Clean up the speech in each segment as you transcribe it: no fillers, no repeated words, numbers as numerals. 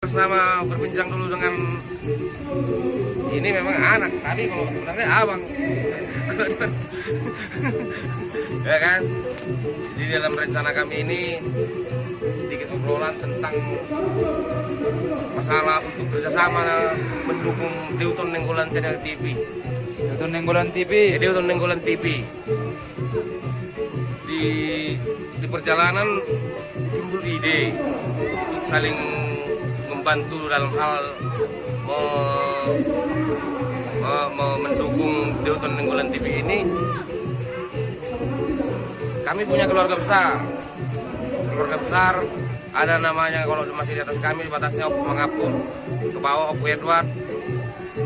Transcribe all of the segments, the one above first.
Sama berbincang dulu dengan ini memang anak, tapi kalau sebenarnya abang. Ya kan? Jadi dalam rencana kami ini sedikit obrolan tentang masalah untuk kerjasama mendukung Deuton Nenggolan Channel TV. Deuton Nenggolan TV. Deuton Nenggolan TV. Di perjalanan timbul ide untuk saling membantu dalam hal mendukung Deuton Nenggolan TV ini. Kami punya keluarga besar. Keluarga besar ada namanya, kalau masih di atas kami batasnya Opu Mangapun, ke bawah Opu Edward.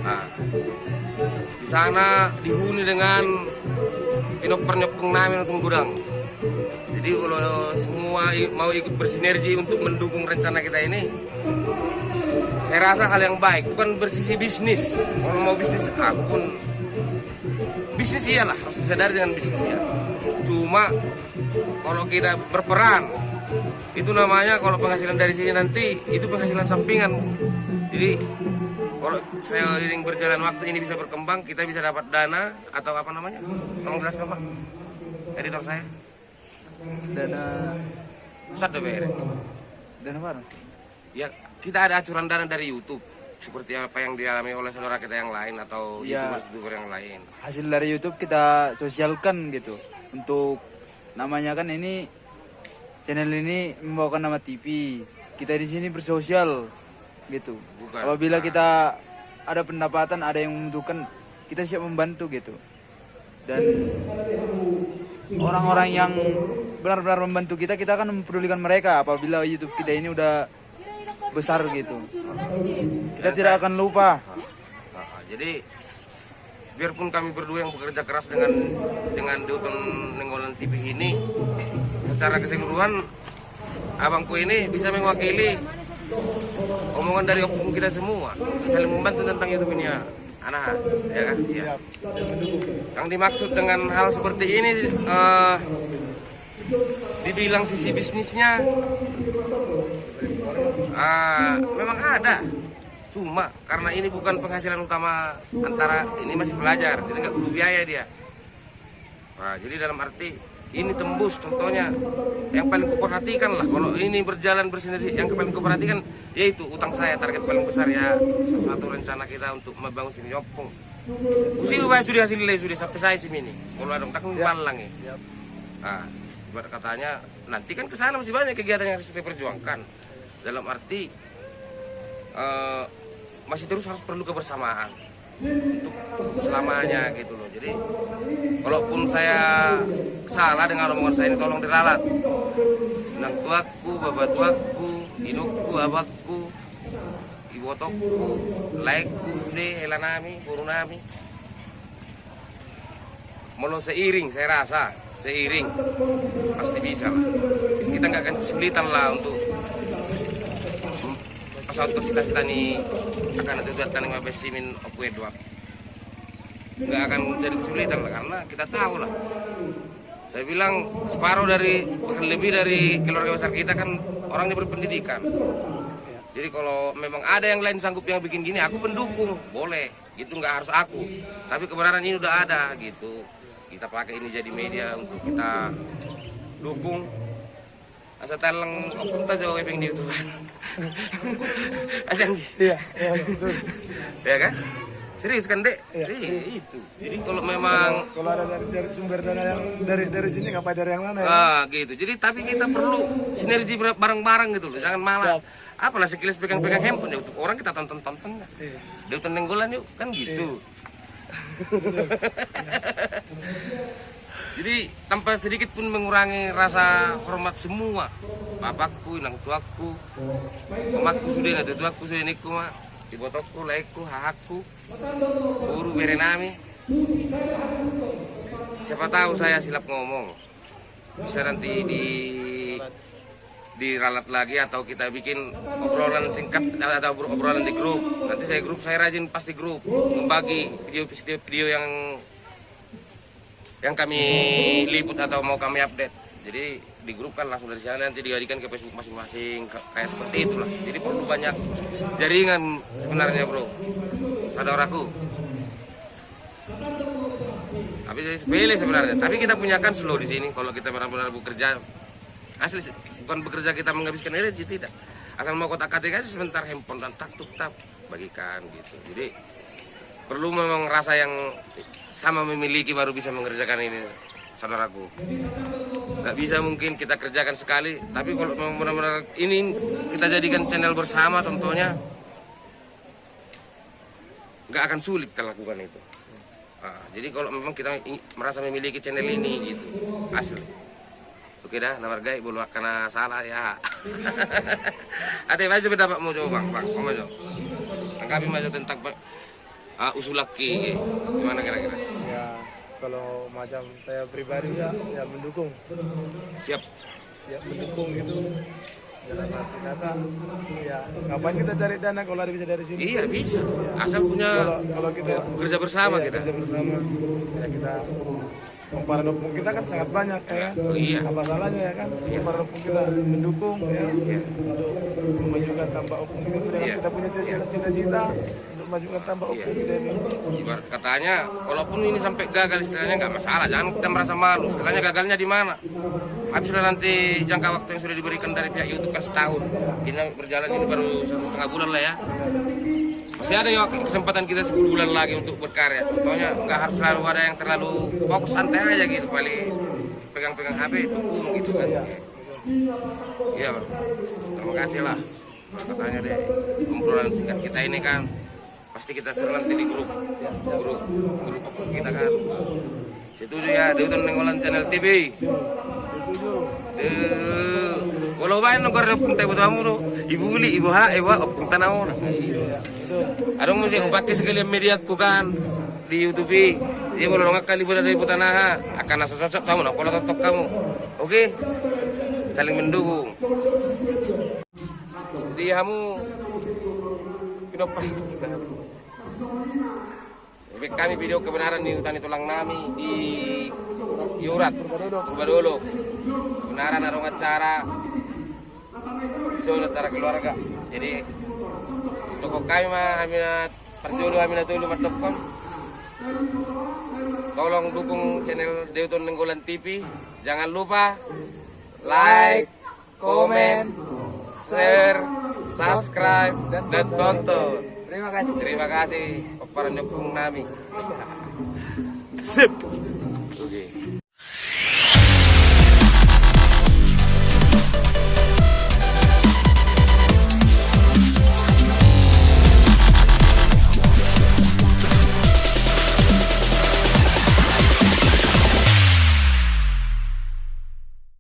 Nah, di sana dihuni dengan pinok-pernyok namin untuk gudang. Jadi kalau semua mau ikut bersinergi untuk mendukung rencana kita ini, saya rasa hal yang baik, bukan bersisi bisnis. Kalau mau bisnis, aku pun bisnis iyalah, harus disadari dengan bisnis ya. Cuma kalau kita berperan, itu namanya kalau penghasilan dari sini nanti itu penghasilan sampingan. Jadi kalau seiring berjalan waktu ini bisa berkembang, kita bisa dapat dana atau apa namanya? Tolong jelaskan Pak, editor saya. Dana Pusat DPR. dana mana? Ya, kita ada acuran dana dari YouTube seperti apa yang dialami oleh saudara kita yang lain atau Ya. YouTuber yang lain. Hasil dari YouTube kita sosialkan gitu. Untuk namanya kan ini channel ini membawakan nama TV. Kita di sini bersosial gitu. Bukan. Apabila kita ada pendapatan, ada yang membutuhkan, kita siap membantu gitu. Dan orang-orang yang benar-benar membantu kita akan mempedulikan mereka apabila YouTube kita ini udah besar gitu. Kita tidak akan lupa. Jadi biarpun kami berdua yang bekerja keras dengan Deuton Nenggolan TV ini, secara keseluruhan abangku ini bisa mewakili omongan dari opung kita semua, saling membantu tentang YouTube ini ya, anak, ya kan? Ya. Yang dimaksud dengan hal seperti ini, dibilang sisi bisnisnya, memang ada. Cuma karena ini bukan penghasilan utama, antara ini masih belajar, jadi nggak perlu biaya dia. Nah, jadi dalam arti ini tembus, contohnya yang paling kuperhatikan lah, kalau ini berjalan bersinergi, yang paling kuperhatikan yaitu utang saya, target paling besar ya, satu rencana kita untuk membangun sini Opung. Usi ubah sudah hasilnya sudah sampai saya sini ini, kalau ada tak balang ya. Nah, ibarat katanya nanti kan kesana masih banyak kegiatan yang harus kita perjuangkan, dalam arti masih terus harus perlu kebersamaan untuk selamanya gitu loh. Jadi kalaupun saya salah dengan omongan saya ini, tolong diralat. Nang tuaku, bapak tuaku, inukku, abakku, ibotokku, laikku, sudah helanami, burunami. Mau seiring, saya rasa seiring pasti bisa lah. Kita nggak akan kesulitan lah untuk pasal cita-cita ini akan ditujukan dengan besimin Opu Edward. Nggak akan jadi kesulitan lah, karena kita tahu lah. Saya bilang separuh dari, bahkan lebih dari keluarga besar kita kan orangnya berpendidikan. Jadi kalau memang ada yang lain sanggup yang bikin gini, aku pendukung, boleh. Gitu nggak harus aku. Tapi kebenaran ini udah ada gitu. Kita pakai ini jadi media untuk kita dukung. Asa talang opung ta jauh epeng di YouTube kan. Ajang. Iya, betul. Ya kan? Serius kan, Dek? Iya. Itu. Jadi kalau memang Kalau ada dari sumber dana yang dari sini, ngapain dari yang mana ya? gitu. Jadi tapi kita perlu sinergi bareng-bareng gitu loh. Jangan malah apalah sekilas pegang-pegang handphone ya, untuk orang kita tonton-tonton lah. Iya. Deuton Nenggolan yuk, kan gitu. Jadi tanpa sedikit pun mengurangi rasa hormat semua. Bapakku, nang tuaku, mamaku sudah, nang tuaku sudah niku mah, ibotokku, laikku, hahakku, guru berenami. Siapa tahu saya silap ngomong, bisa nanti diralat lagi atau kita bikin obrolan singkat atau obrolan di grup. Nanti saya rajin pasti grup membagi video yang kami liput atau mau kami update. Jadi di grup kan langsung dari sana nanti digadikan ke Facebook masing-masing kayak seperti itulah. Jadi perlu banyak jaringan sebenarnya bro, saudaraku. Tapi sepele sebenarnya. Tapi kita punya kan slow di sini kalau kita benar-benar bekerja. Asli bukan bekerja kita menghabiskan energi, tidak. Asal mau kotak-katik aja sebentar handphone dan tak bagikan gitu. Jadi perlu memang rasa yang sama memiliki baru bisa mengerjakan ini, saudaraku. Nggak bisa mungkin kita kerjakan sekali, tapi kalau memang benar-benar ini kita jadikan channel bersama contohnya, nggak akan sulit kita lakukan itu. Nah, jadi kalau memang kita merasa memiliki channel ini gitu, asli. Oke dah, nomor gay boleh karena salah ya. Ada aja pendapat mau coba bang, mau coba. Anggapi maju tentang usul laki, gimana kira-kira? Ya kalau macam saya pribadi ya mendukung. Siap. Siap mendukung gitu. Jalan arti kata ya ngapain kita cari dana kalau ada bisa dari sini? Iya bisa. Asal punya Kalau kita kerja bersama iya, kita. kerja bersama ya kita para dukung kita kan sangat banyak ya kan? Oh, iya. Apa salahnya ya kan? Para dukung kita mendukung ya untuk memajukan tambah opung kita. Iya. Kita punya cita-cita untuk memajukan tambah opung kita ini. Ibarat katanya, walaupun ini sampai gagal istilahnya nggak masalah, jangan kita merasa malu. Istilahnya gagalnya di mana? Habislah nanti jangka waktu yang sudah diberikan dari pihak YouTube kan setahun. Kita berjalan ini baru 1,5 bulan lah ya. Masih ada ya kesempatan kita 10 bulan lagi untuk berkarya. Contohnya nggak harus selalu ada yang terlalu fokus, santai aja gitu, paling pegang-pegang HP, dukung gitu kan. Iya bang, terima kasih lah. Katanya deh, obrolan singkat kita ini kan pasti kita share nanti di grup kita kan. Setuju ya, Deuton Nenggolan Channel TV. Walau bayan nongkar pun tahu tamu ibu li ibu ha ibu opung tanau. Adong mesti pakai sekalian media ku kan di YouTube. Jadi kalau nongak kali buat dari tanah akan sosok kamu nak kalau tetap kamu. Oke. Saling mendukung. Jadi kamu kenapa? Kami video kebenaran di hutan tulang nami di Yurat Subadolo. Kebenaran ada acara acara keluarga. Jadi toko kami mah aminatulu.com. Tolong dukung channel Deuton Nenggolan TV. Jangan lupa like, komen, share, subscribe, dan tonton. Terima kasih para pendukung kami. Sip. Oke.